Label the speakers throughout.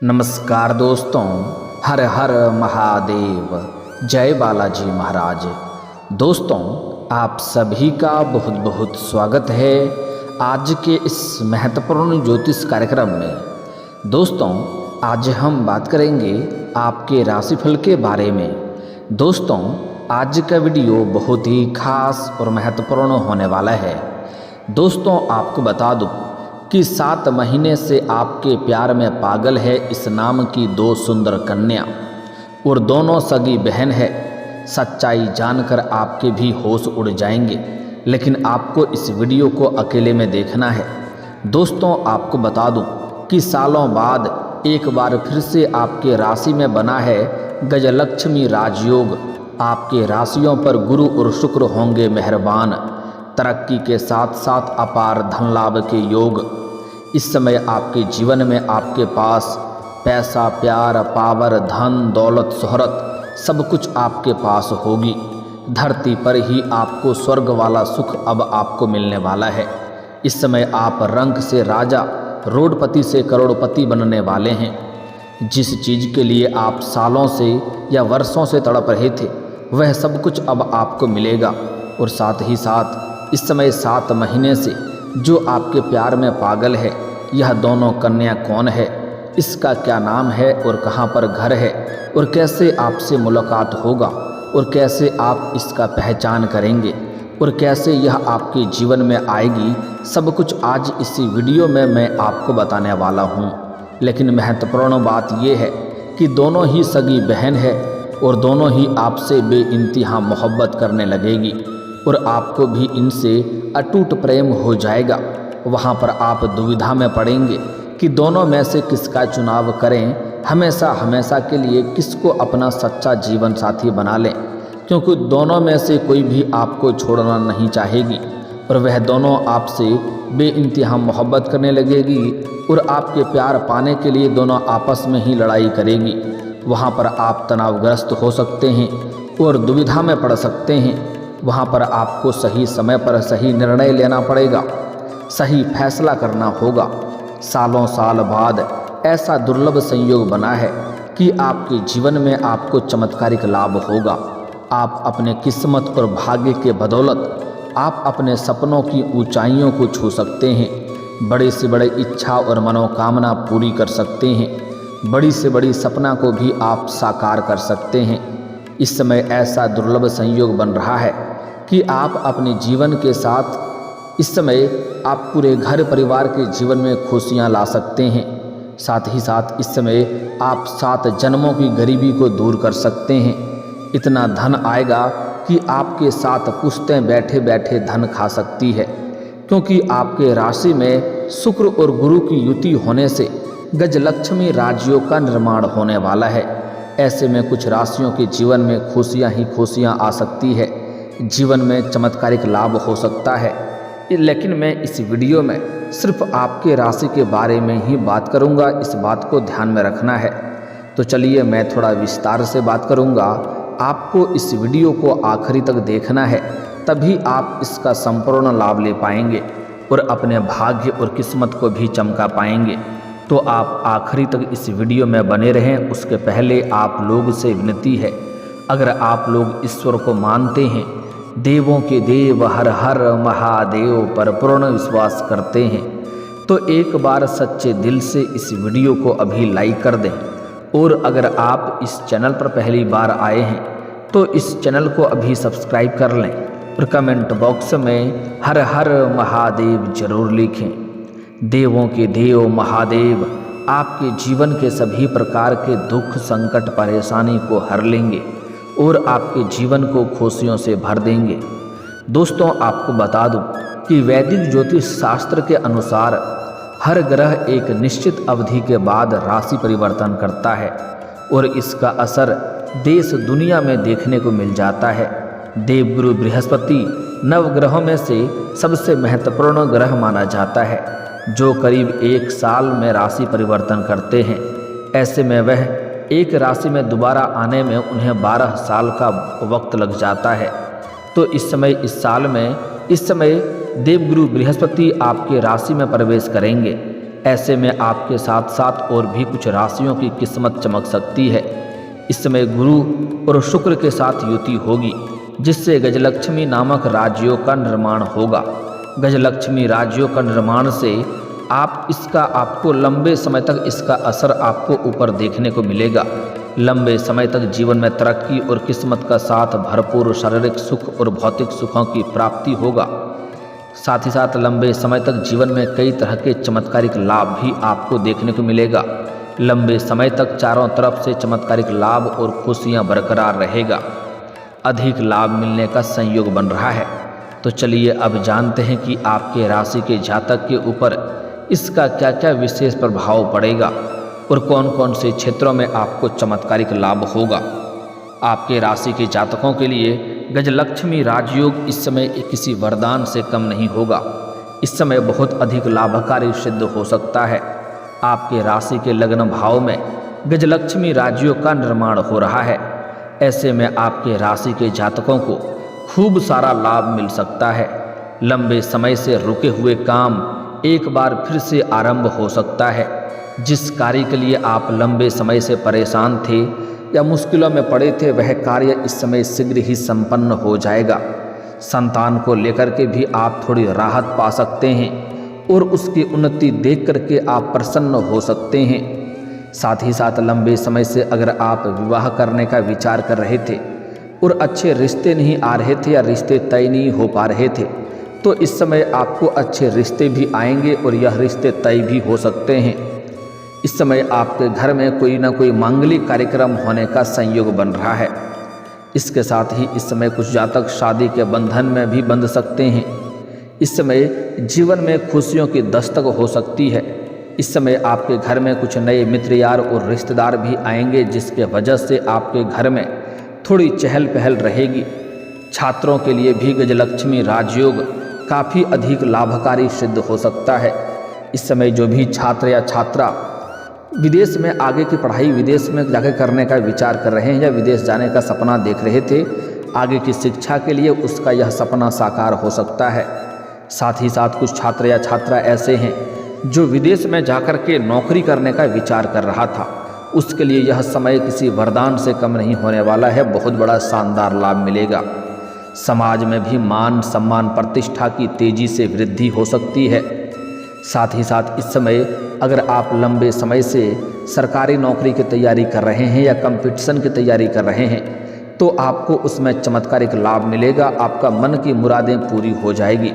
Speaker 1: नमस्कार दोस्तों, हर हर महादेव, जय बालाजी महाराज। दोस्तों, आप सभी का बहुत बहुत स्वागत है आज के इस महत्वपूर्ण ज्योतिष कार्यक्रम में। दोस्तों, आज हम बात करेंगे आपके राशिफल के बारे में। दोस्तों, आज का वीडियो बहुत ही खास और महत्वपूर्ण होने वाला है। दोस्तों, आपको बता दूं कि 7 महीने से आपके प्यार में पागल है इस नाम की 2 सुंदर कन्या और दोनों सगी बहन है। सच्चाई जानकर आपके भी होश उड़ जाएंगे, लेकिन आपको इस वीडियो को अकेले में देखना है। दोस्तों, आपको बता दूं कि सालों बाद एक बार फिर से आपके राशि में बना है गजलक्ष्मी राजयोग। आपके राशियों पर गुरु और शुक्र होंगे मेहरबान। तरक्की के साथ साथ अपार धन लाभ के योग। इस समय आपके जीवन में आपके पास पैसा, प्यार, पावर, धन, दौलत, शोहरत सब कुछ आपके पास होगी। धरती पर ही आपको स्वर्ग वाला सुख अब आपको मिलने वाला है। इस समय आप रंक से राजा, रोडपति से करोड़पति बनने वाले हैं। जिस चीज़ के लिए आप सालों से या वर्षों से तड़प रहे थे, वह सब कुछ अब आपको मिलेगा। और साथ ही साथ इस समय 7 महीने से जो आपके प्यार में पागल है, यह दोनों कन्या कौन है, इसका क्या नाम है और कहाँ पर घर है और कैसे आपसे मुलाकात होगा और कैसे आप इसका पहचान करेंगे और कैसे यह आपके जीवन में आएगी, सब कुछ आज इसी वीडियो में मैं आपको बताने वाला हूँ। लेकिन महत्वपूर्ण बात यह है कि दोनों ही सगी बहन है और दोनों ही आपसे बेइंतहा मोहब्बत करने लगेगी और आपको भी इनसे अटूट प्रेम हो जाएगा। वहाँ पर आप दुविधा में पड़ेंगे कि दोनों में से किसका चुनाव करें, हमेशा हमेशा के लिए किसको अपना सच्चा जीवन साथी बना लें, क्योंकि दोनों में से कोई भी आपको छोड़ना नहीं चाहेगी और वह दोनों आपसे बेइंतहा मोहब्बत करने लगेगी और आपके प्यार पाने के लिए दोनों आपस में ही लड़ाई करेगी। वहाँ पर आप तनावग्रस्त हो सकते हैं और दुविधा में पड़ सकते हैं। वहाँ पर आपको सही समय पर सही निर्णय लेना पड़ेगा, सही फैसला करना होगा। सालों साल बाद ऐसा दुर्लभ संयोग बना है कि आपके जीवन में आपको चमत्कारिक लाभ होगा। आप अपने किस्मत और भाग्य के बदौलत आप अपने सपनों की ऊंचाइयों को छू सकते हैं। बड़े से बड़े इच्छा और मनोकामना पूरी कर सकते हैं। बड़ी से बड़ी सपना को भी आप साकार कर सकते हैं। इस समय ऐसा दुर्लभ संयोग बन रहा है कि आप अपने जीवन के साथ इस समय आप पूरे घर परिवार के जीवन में खुशियां ला सकते हैं। साथ ही साथ इस समय आप 7 जन्मों की गरीबी को दूर कर सकते हैं। इतना धन आएगा कि आपके 7 पुश्तें बैठे बैठे धन खा सकती है, क्योंकि आपके राशि में शुक्र और गुरु की युति होने से गजलक्ष्मी राजयोग का निर्माण होने वाला है। ऐसे में कुछ राशियों के जीवन में खुशियां ही खुशियां आ सकती है, जीवन में चमत्कारिक लाभ हो सकता है। लेकिन मैं इस वीडियो में सिर्फ आपके राशि के बारे में ही बात करूंगा, इस बात को ध्यान में रखना है। तो चलिए मैं थोड़ा विस्तार से बात करूंगा। आपको इस वीडियो को आखिरी तक देखना है, तभी आप इसका संपूर्ण लाभ ले पाएंगे और अपने भाग्य और किस्मत को भी चमका पाएंगे। तो आप आखिरी तक इस वीडियो में बने रहें। उसके पहले आप लोग से विनती है, अगर आप लोग ईश्वर को मानते हैं, देवों के देव हर हर महादेव पर पूर्ण विश्वास करते हैं, तो एक बार सच्चे दिल से इस वीडियो को अभी लाइक कर दें। और अगर आप इस चैनल पर पहली बार आए हैं तो इस चैनल को अभी सब्सक्राइब कर लें और कमेंट बॉक्स में हर हर महादेव जरूर लिखें। देवों के देव महादेव आपके जीवन के सभी प्रकार के दुख, संकट, परेशानी को हर लेंगे और आपके जीवन को खुशियों से भर देंगे। दोस्तों, आपको बता दूं कि वैदिक ज्योतिष शास्त्र के अनुसार हर ग्रह एक निश्चित अवधि के बाद राशि परिवर्तन करता है और इसका असर देश दुनिया में देखने को मिल जाता है। देवगुरु बृहस्पति नवग्रहों में से सबसे महत्वपूर्ण ग्रह माना जाता है, जो करीब 1 साल में राशि परिवर्तन करते हैं। ऐसे में वह एक राशि में दोबारा आने में उन्हें 12 साल का वक्त लग जाता है। तो इस समय देवगुरु बृहस्पति आपके राशि में प्रवेश करेंगे। ऐसे में आपके साथ साथ और भी कुछ राशियों की किस्मत चमक सकती है। इस समय गुरु और शुक्र के साथ युति होगी, जिससे गजलक्ष्मी नामक राजयोग का निर्माण होगा। गजलक्ष्मी राजयोग का निर्माण से आपको लंबे समय तक इसका असर आपको ऊपर देखने को मिलेगा। लंबे समय तक जीवन में तरक्की और किस्मत का साथ भरपूर शारीरिक सुख और भौतिक सुखों की प्राप्ति होगा। साथ ही साथ लंबे समय तक जीवन में कई तरह के चमत्कारिक लाभ भी आपको देखने को मिलेगा। लंबे समय तक चारों तरफ से चमत्कारिक लाभ और खुशियां बरकरार रहेगा। अधिक लाभ मिलने का संयोग बन रहा है। तो चलिए अब जानते हैं कि आपके राशि के जातक के ऊपर इसका क्या क्या विशेष प्रभाव पड़ेगा और कौन कौन से क्षेत्रों में आपको चमत्कारिक लाभ होगा। आपके राशि के जातकों के लिए गजलक्ष्मी राजयोग इस समय किसी वरदान से कम नहीं होगा। इस समय बहुत अधिक लाभकारी सिद्ध हो सकता है। आपके राशि के लग्न भाव में गजलक्ष्मी राजयोग का निर्माण हो रहा है। ऐसे में आपके राशि के जातकों को खूब सारा लाभ मिल सकता है। लंबे समय से रुके हुए काम एक बार फिर से आरंभ हो सकता है। जिस कार्य के लिए आप लंबे समय से परेशान थे या मुश्किलों में पड़े थे, वह कार्य इस समय शीघ्र ही संपन्न हो जाएगा। संतान को लेकर के भी आप थोड़ी राहत पा सकते हैं और उसकी उन्नति देख करके आप प्रसन्न हो सकते हैं। साथ ही साथ लंबे समय से अगर आप विवाह करने का विचार कर रहे थे और अच्छे रिश्ते नहीं आ रहे थे या रिश्ते तय नहीं हो पा रहे थे, तो इस समय आपको अच्छे रिश्ते भी आएंगे और यह रिश्ते तय भी हो सकते हैं। इस समय आपके घर में कोई ना कोई मांगलिक कार्यक्रम होने का संयोग बन रहा है। इसके साथ ही इस समय कुछ जातक शादी के बंधन में भी बंध सकते हैं। इस समय जीवन में खुशियों की दस्तक हो सकती है। इस समय आपके घर में कुछ नए मित्र यार और रिश्तेदार भी आएंगे, जिसके वजह से आपके घर में थोड़ी चहल पहल रहेगी। छात्रों के लिए भी गजलक्ष्मी राजयोग काफ़ी अधिक लाभकारी सिद्ध हो सकता है। इस समय जो भी छात्र या छात्रा विदेश में आगे की पढ़ाई विदेश में जाकर करने का विचार कर रहे हैं या विदेश जाने का सपना देख रहे थे आगे की शिक्षा के लिए, उसका यह सपना साकार हो सकता है। साथ ही साथ कुछ छात्र या छात्रा ऐसे हैं जो विदेश में जाकर के नौकरी करने का विचार कर रहा था, उसके लिए यह समय किसी वरदान से कम नहीं होने वाला है। बहुत बड़ा शानदार लाभ मिलेगा। समाज में भी मान सम्मान प्रतिष्ठा की तेजी से वृद्धि हो सकती है। साथ ही साथ इस समय अगर आप लंबे समय से सरकारी नौकरी की तैयारी कर रहे हैं या कंपटीशन की तैयारी कर रहे हैं, तो आपको उसमें चमत्कारिक लाभ मिलेगा। आपका मन की मुरादें पूरी हो जाएगी।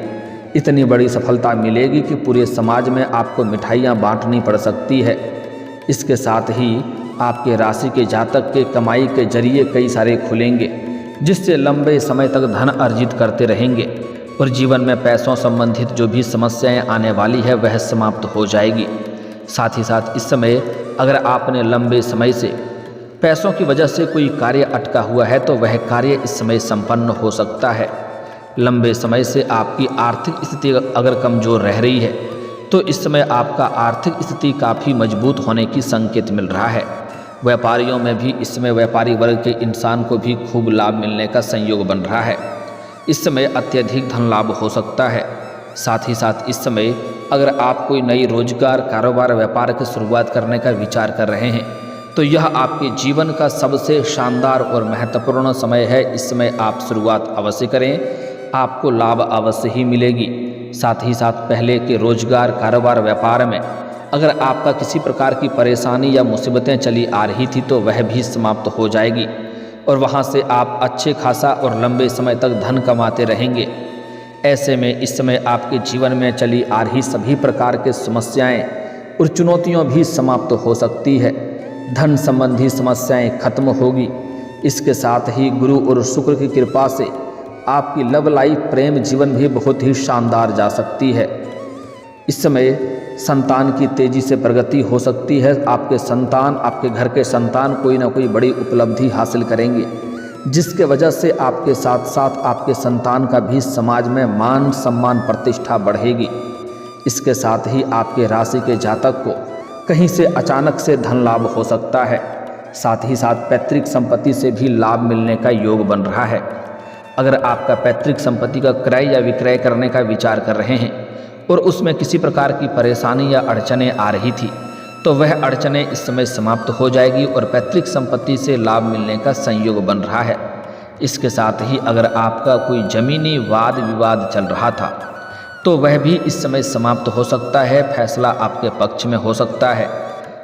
Speaker 1: इतनी बड़ी सफलता मिलेगी कि पूरे समाज में आपको मिठाइयाँ बांटनी पड़ सकती है। इसके साथ ही आपके राशि के जातक के कमाई के जरिए कई सारे खुलेंगे, जिससे लंबे समय तक धन अर्जित करते रहेंगे और जीवन में पैसों संबंधित जो भी समस्याएं आने वाली है वह समाप्त हो जाएगी। साथ ही साथ इस समय अगर आपने लंबे समय से पैसों की वजह से कोई कार्य अटका हुआ है, तो वह कार्य इस समय संपन्न हो सकता है। लंबे समय से आपकी आर्थिक स्थिति अगर कमज़ोर रह रही है, तो इस समय आपका आर्थिक स्थिति काफ़ी मजबूत होने की संकेत मिल रहा है। व्यापारियों में भी इस समय व्यापारी वर्ग के इंसान को भी खूब लाभ मिलने का संयोग बन रहा है। इस समय अत्यधिक धन लाभ हो सकता है। साथ ही साथ इस समय अगर आप कोई नई रोजगार कारोबार व्यापार की शुरुआत करने का विचार कर रहे हैं, तो यह आपके जीवन का सबसे शानदार और महत्वपूर्ण समय है। इस समय आप शुरुआत अवश्य करें, आपको लाभ अवश्य ही मिलेगी। साथ ही साथ पहले के रोजगार कारोबार व्यापार में अगर आपका किसी प्रकार की परेशानी या मुसीबतें चली आ रही थी, तो वह भी समाप्त हो जाएगी और वहां से आप अच्छे खासा और लंबे समय तक धन कमाते रहेंगे। ऐसे में इस समय आपके जीवन में चली आ रही सभी प्रकार के समस्याएं और चुनौतियां भी समाप्त हो सकती है। धन संबंधी समस्याएं खत्म होगी। इसके साथ ही गुरु और शुक्र की कृपा से आपकी लव लाइफ प्रेम जीवन भी बहुत ही शानदार जा सकती है। इस समय संतान की तेजी से प्रगति हो सकती है। आपके संतान, आपके घर के संतान कोई ना कोई बड़ी उपलब्धि हासिल करेंगे, जिसके वजह से आपके साथ साथ आपके संतान का भी समाज में मान सम्मान प्रतिष्ठा बढ़ेगी। इसके साथ ही आपके राशि के जातक को कहीं से अचानक से धन लाभ हो सकता है। साथ ही साथ पैतृक संपत्ति से भी लाभ मिलने का योग बन रहा है। अगर आपका पैतृक संपत्ति का क्रय या विक्रय करने का विचार कर रहे हैं और उसमें किसी प्रकार की परेशानी या अड़चने आ रही थी तो वह अड़चने इस समय समाप्त हो जाएगी और पैतृक संपत्ति से लाभ मिलने का संयोग बन रहा है। इसके साथ ही अगर आपका कोई जमीनी वाद विवाद चल रहा था तो वह भी इस समय समाप्त हो सकता है, फैसला आपके पक्ष में हो सकता है।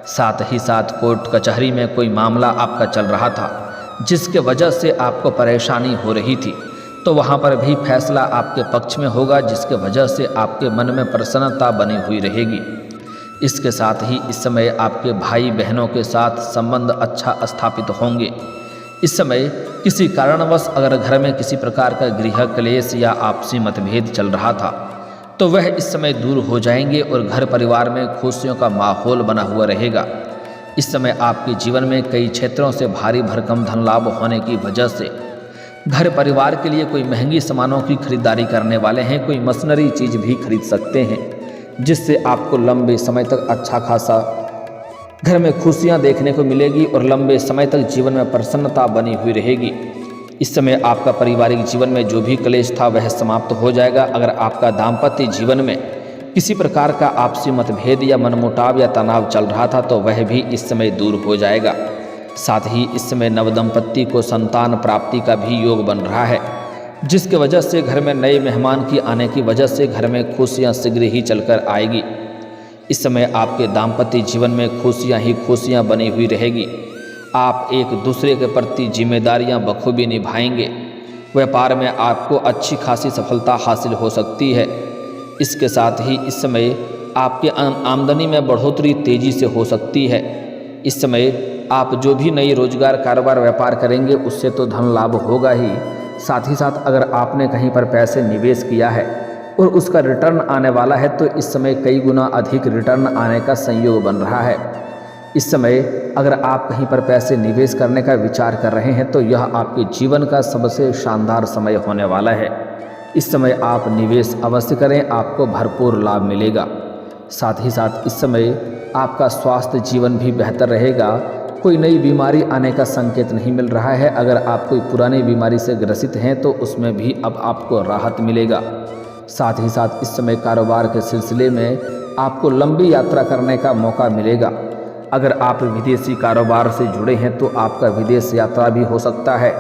Speaker 1: साथ ही साथ कोर्ट कचहरी में कोई मामला आपका चल रहा था जिसके वजह से आपको परेशानी हो रही थी तो वहाँ पर भी फैसला आपके पक्ष में होगा, जिसके वजह से आपके मन में प्रसन्नता बनी हुई रहेगी। इसके साथ ही इस समय आपके भाई बहनों के साथ संबंध अच्छा स्थापित होंगे। इस समय किसी कारणवश अगर घर में किसी प्रकार का गृह क्लेश या आपसी मतभेद चल रहा था तो वह इस समय दूर हो जाएंगे और घर परिवार में खुशियों का माहौल बना हुआ रहेगा। इस समय आपके जीवन में कई क्षेत्रों से भारी भरकम धन लाभ होने की वजह से घर परिवार के लिए कोई महंगी सामानों की खरीदारी करने वाले हैं, कोई मशीनरी चीज़ भी खरीद सकते हैं जिससे आपको लंबे समय तक अच्छा खासा घर में खुशियां देखने को मिलेगी और लंबे समय तक जीवन में प्रसन्नता बनी हुई रहेगी। इस समय आपका पारिवारिक जीवन में जो भी क्लेश था वह समाप्त हो जाएगा। अगर आपका दाम्पत्य जीवन में किसी प्रकार का आपसी मतभेद या मनमुटाव या तनाव चल रहा था तो वह भी इस समय दूर हो जाएगा। साथ ही इस समय नवदंपति को संतान प्राप्ति का भी योग बन रहा है, जिसकी वजह से घर में नए मेहमान की आने की वजह से घर में खुशियां शीघ्र ही चलकर आएगी। इस समय आपके दाम्पत्य जीवन में खुशियां ही खुशियां बनी हुई रहेगी। आप एक दूसरे के प्रति जिम्मेदारियां बखूबी निभाएंगे। व्यापार में आपको अच्छी खासी सफलता हासिल हो सकती है। इसके साथ ही इस समय आपके आमदनी में बढ़ोतरी तेजी से हो सकती है। इस समय आप जो भी नई रोजगार कारोबार व्यापार करेंगे उससे तो धन लाभ होगा ही, साथ ही साथ अगर आपने कहीं पर पैसे निवेश किया है और उसका रिटर्न आने वाला है तो इस समय कई गुना अधिक रिटर्न आने का संयोग बन रहा है। इस समय अगर आप कहीं पर पैसे निवेश करने का विचार कर रहे हैं तो यह आपके जीवन का सबसे शानदार समय होने वाला है। इस समय आप निवेश अवश्य करें, आपको भरपूर लाभ मिलेगा। साथ ही साथ इस समय आपका स्वास्थ्य जीवन भी बेहतर रहेगा। कोई नई बीमारी आने का संकेत नहीं मिल रहा है। अगर आप कोई पुरानी बीमारी से ग्रसित हैं तो उसमें भी अब आपको राहत मिलेगा। साथ ही साथ इस समय कारोबार के सिलसिले में आपको लंबी यात्रा करने का मौका मिलेगा। अगर आप विदेशी कारोबार से जुड़े हैं तो आपका विदेश यात्रा भी हो सकता है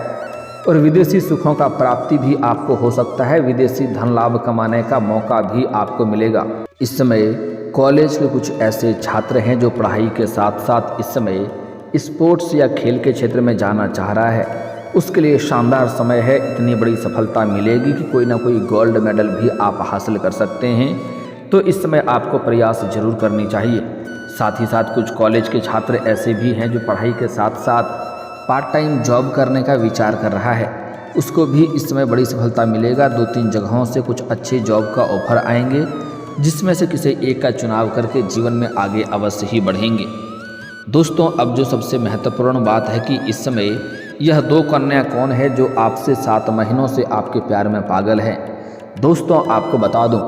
Speaker 1: और विदेशी सुखों का प्राप्ति भी आपको हो सकता है। विदेशी धन लाभ कमाने का मौका भी आपको मिलेगा। इस समय कॉलेज के कुछ ऐसे छात्र हैं जो पढ़ाई के साथ साथ इस समय स्पोर्ट्स या खेल के क्षेत्र में जाना चाह रहा है, उसके लिए शानदार समय है। इतनी बड़ी सफलता मिलेगी कि कोई ना कोई गोल्ड मेडल भी आप हासिल कर सकते हैं, तो इस समय आपको प्रयास जरूर करनी चाहिए। साथ ही साथ कुछ कॉलेज के छात्र ऐसे भी हैं जो पढ़ाई के साथ साथ पार्ट टाइम जॉब करने का विचार कर रहा है, उसको भी इस समय बड़ी सफलता मिलेगा। 2-3 जगहों से कुछ अच्छे जॉब का ऑफर आएंगे, जिसमें से किसी एक का चुनाव करके जीवन में आगे अवश्य ही बढ़ेंगे। दोस्तों, अब जो सबसे महत्वपूर्ण बात है कि इस समय यह 2 कन्या कौन है जो आपसे 7 महीनों से आपके प्यार में पागल है। दोस्तों, आपको बता दूं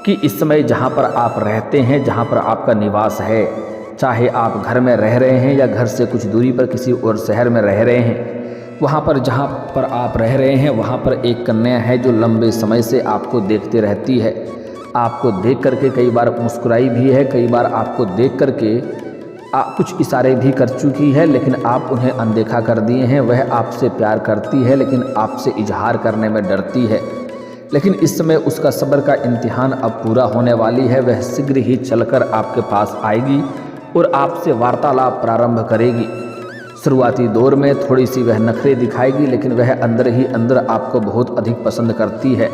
Speaker 1: कि इस समय जहां पर आप रहते हैं, जहां पर आपका निवास है, चाहे आप घर में रह रहे हैं या घर से कुछ दूरी पर किसी और शहर में रह रहे हैं, वहां पर जहां पर आप रह रहे हैं वहां पर एक कन्या है जो लंबे समय से आपको देखते रहती है। आपको देख करके कई बार मुस्कुराई भी है, कई बार आपको देख करके कुछ इशारे भी कर चुकी है, लेकिन आप उन्हें अनदेखा कर दिए हैं। वह आपसे प्यार करती है लेकिन आपसे इजहार करने में डरती है, लेकिन इस समय उसका सब्र का इम्तिहान अब पूरा होने वाली है। वह शीघ्र ही चलकर आपके पास आएगी और आपसे वार्तालाप प्रारंभ करेगी। शुरुआती दौर में थोड़ी सी वह नखरे दिखाएगी, लेकिन वह अंदर ही अंदर आपको बहुत अधिक पसंद करती है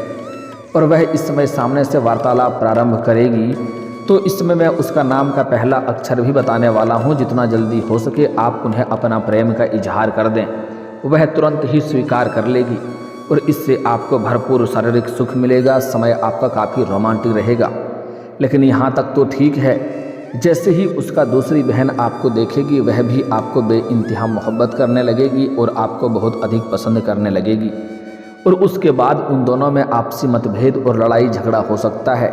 Speaker 1: और वह इस समय सामने से वार्तालाप प्रारंभ करेगी। तो इस समय मैं उसका नाम का पहला अक्षर भी बताने वाला हूँ। जितना जल्दी हो सके आप उन्हें अपना प्रेम का इजहार कर दें, वह तुरंत ही स्वीकार कर लेगी और इससे आपको भरपूर शारीरिक सुख मिलेगा। समय आपका काफ़ी रोमांटिक रहेगा। लेकिन यहाँ तक तो ठीक है, जैसे ही उसका दूसरी बहन आपको देखेगी वह भी आपको बेइंतहा मोहब्बत करने लगेगी और आपको बहुत अधिक पसंद करने लगेगी और उसके बाद उन दोनों में आपसी मतभेद और लड़ाई झगड़ा हो सकता है,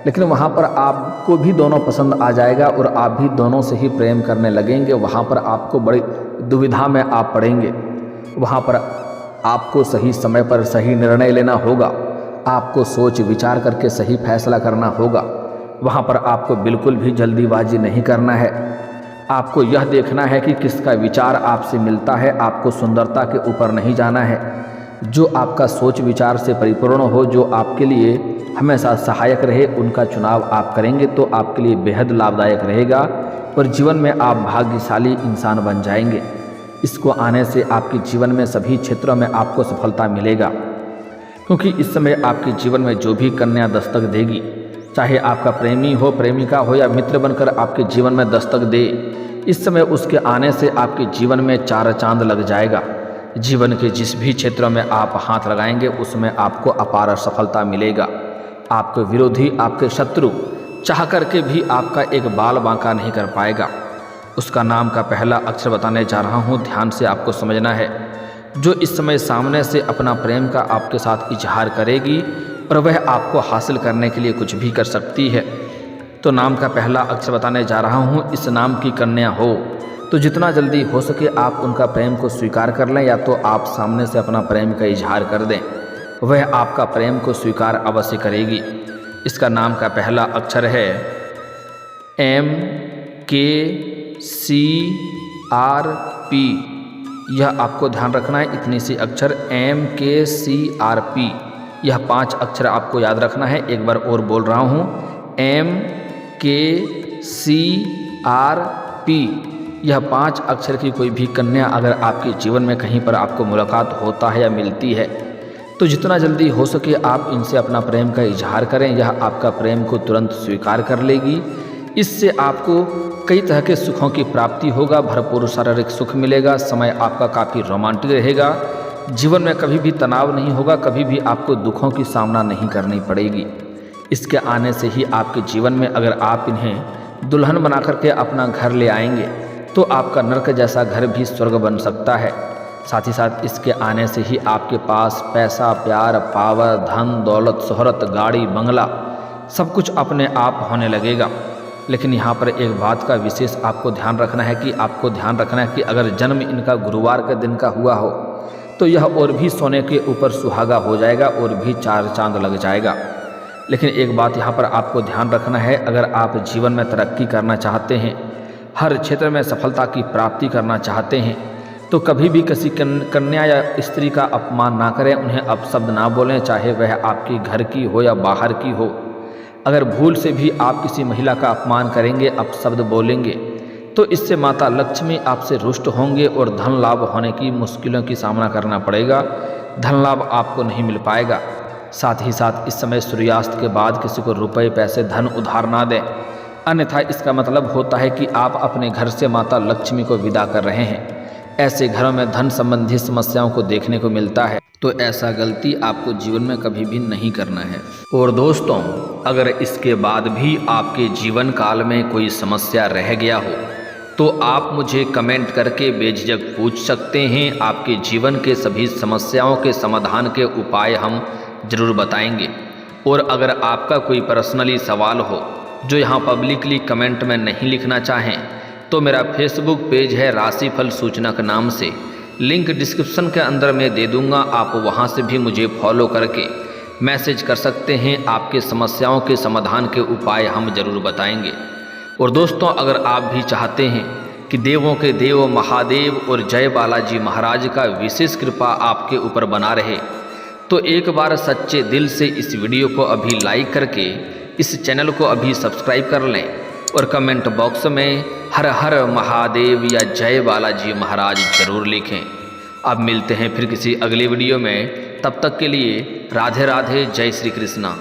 Speaker 1: लेकिन वहाँ पर आपको भी दोनों पसंद आ जाएगा और आप भी दोनों से ही प्रेम करने लगेंगे। वहाँ पर आपको बड़ी दुविधा में आप पड़ेंगे। वहाँ पर आपको सही समय पर सही निर्णय लेना होगा। आपको सोच विचार करके सही फैसला करना होगा। वहाँ पर आपको बिल्कुल भी जल्दीबाजी नहीं करना है। आपको यह देखना है कि किसका विचार आपसे मिलता है। आपको सुंदरता के ऊपर नहीं जाना है। जो आपका सोच विचार से परिपूर्ण हो, जो आपके लिए हमेशा सहायक रहे, उनका चुनाव आप करेंगे तो आपके लिए बेहद लाभदायक रहेगा और जीवन में आप भाग्यशाली इंसान बन जाएंगे। इसको आने से आपके जीवन में सभी क्षेत्रों में आपको सफलता मिलेगा, क्योंकि इस समय आपके जीवन में जो भी कन्या दस्तक देगी, चाहे आपका प्रेमी हो, प्रेमिका हो या मित्र बनकर आपके जीवन में दस्तक दे, इस समय उसके आने से आपके जीवन में चार चांद लग जाएगा। जीवन के जिस भी क्षेत्रों में आप हाथ लगाएंगे उसमें आपको अपार सफलता मिलेगा। आपके विरोधी, आपके शत्रु चाह करके भी आपका एक बाल बांका नहीं कर पाएगा। उसका नाम का पहला अक्षर बताने जा रहा हूँ, ध्यान से आपको समझना है। जो इस समय सामने से अपना प्रेम का आपके साथ इजहार करेगी और वह आपको हासिल करने के लिए कुछ भी कर सकती है। तो नाम का पहला अक्षर बताने जा रहा हूँ। इस नाम की कन्या हो तो जितना जल्दी हो सके आप उनका प्रेम को स्वीकार कर लें, या तो आप सामने से अपना प्रेम का इजहार कर दें। वह आपका प्रेम को स्वीकार अवश्य करेगी। इसका नाम का पहला अक्षर है MKCRP। यह आपको ध्यान रखना है, इतनी सी अक्षर MKCRP। यह 5 अक्षर आपको याद रखना है। एक बार और बोल रहा हूँ, MKCRP। यह 5 अक्षर की कोई भी कन्या अगर आपके जीवन में कहीं पर आपको मुलाकात होता है या मिलती है तो जितना जल्दी हो सके आप इनसे अपना प्रेम का इजहार करें। यह आपका प्रेम को तुरंत स्वीकार कर लेगी। इससे आपको कई तरह के सुखों की प्राप्ति होगा, भरपूर शारीरिक सुख मिलेगा, समय आपका काफ़ी रोमांटिक रहेगा, जीवन में कभी भी तनाव नहीं होगा, कभी भी आपको दुखों की सामना नहीं करनी पड़ेगी। इसके आने से ही आपके जीवन में अगर आप इन्हें दुल्हन बना करके अपना घर ले आएंगे तो आपका नर्क जैसा घर भी स्वर्ग बन सकता है। साथ ही साथ इसके आने से ही आपके पास पैसा, प्यार, पावर, धन, दौलत, शोहरत, गाड़ी, बंगला सब कुछ अपने आप होने लगेगा। लेकिन यहाँ पर एक बात का विशेष आपको ध्यान रखना है कि अगर जन्म इनका गुरुवार के दिन का हुआ हो तो यह और भी सोने के ऊपर सुहागा हो जाएगा और भी 4 चांद लग जाएगा। लेकिन एक बात यहाँ पर आपको ध्यान रखना है, अगर आप जीवन में तरक्की करना चाहते हैं, हर क्षेत्र में सफलता की प्राप्ति करना चाहते हैं, तो कभी भी किसी कन्या या स्त्री का अपमान ना करें, उन्हें अपशब्द ना बोलें, चाहे वह आपके घर की हो या बाहर की हो। अगर भूल से भी आप किसी महिला का अपमान करेंगे, अपशब्द बोलेंगे, तो इससे माता लक्ष्मी आपसे रुष्ट होंगे और धन लाभ होने की मुश्किलों की सामना करना पड़ेगा। धन लाभ आपको नहीं मिल पाएगा। साथ ही साथ इस समय सूर्यास्त के बाद किसी को रुपए, पैसे, धन उधार ना दें, अन्यथा इसका मतलब होता है कि आप अपने घर से माता लक्ष्मी को विदा कर रहे हैं। ऐसे घरों में धन संबंधी समस्याओं को देखने को मिलता है, तो ऐसा गलती आपको जीवन में कभी भी नहीं करना है। और दोस्तों, अगर इसके बाद भी आपके जीवन काल में कोई समस्या रह गया हो तो आप मुझे कमेंट करके बेझिझक पूछ सकते हैं। आपके जीवन के सभी समस्याओं के समाधान के उपाय हम जरूर बताएंगे। और अगर आपका कोई पर्सनली सवाल हो जो यहाँ पब्लिकली कमेंट में नहीं लिखना चाहें तो मेरा फेसबुक पेज है राशिफल सूचनक नाम से, लिंक डिस्क्रिप्शन के अंदर मैं दे दूँगा। आप वहाँ से भी मुझे फॉलो करके मैसेज कर सकते हैं। आपके समस्याओं के समाधान के उपाय हम जरूर बताएंगे। और दोस्तों, अगर आप भी चाहते हैं कि देवों के देव महादेव और जय बालाजी महाराज का विशेष कृपा आपके ऊपर बना रहे, तो एक बार सच्चे दिल से इस वीडियो को अभी लाइक करके इस चैनल को अभी सब्सक्राइब कर लें और कमेंट बॉक्स में हर हर महादेव या जय बालाजी महाराज जरूर लिखें। अब मिलते हैं फिर किसी अगले वीडियो में, तब तक के लिए राधे राधे, जय श्री कृष्णा।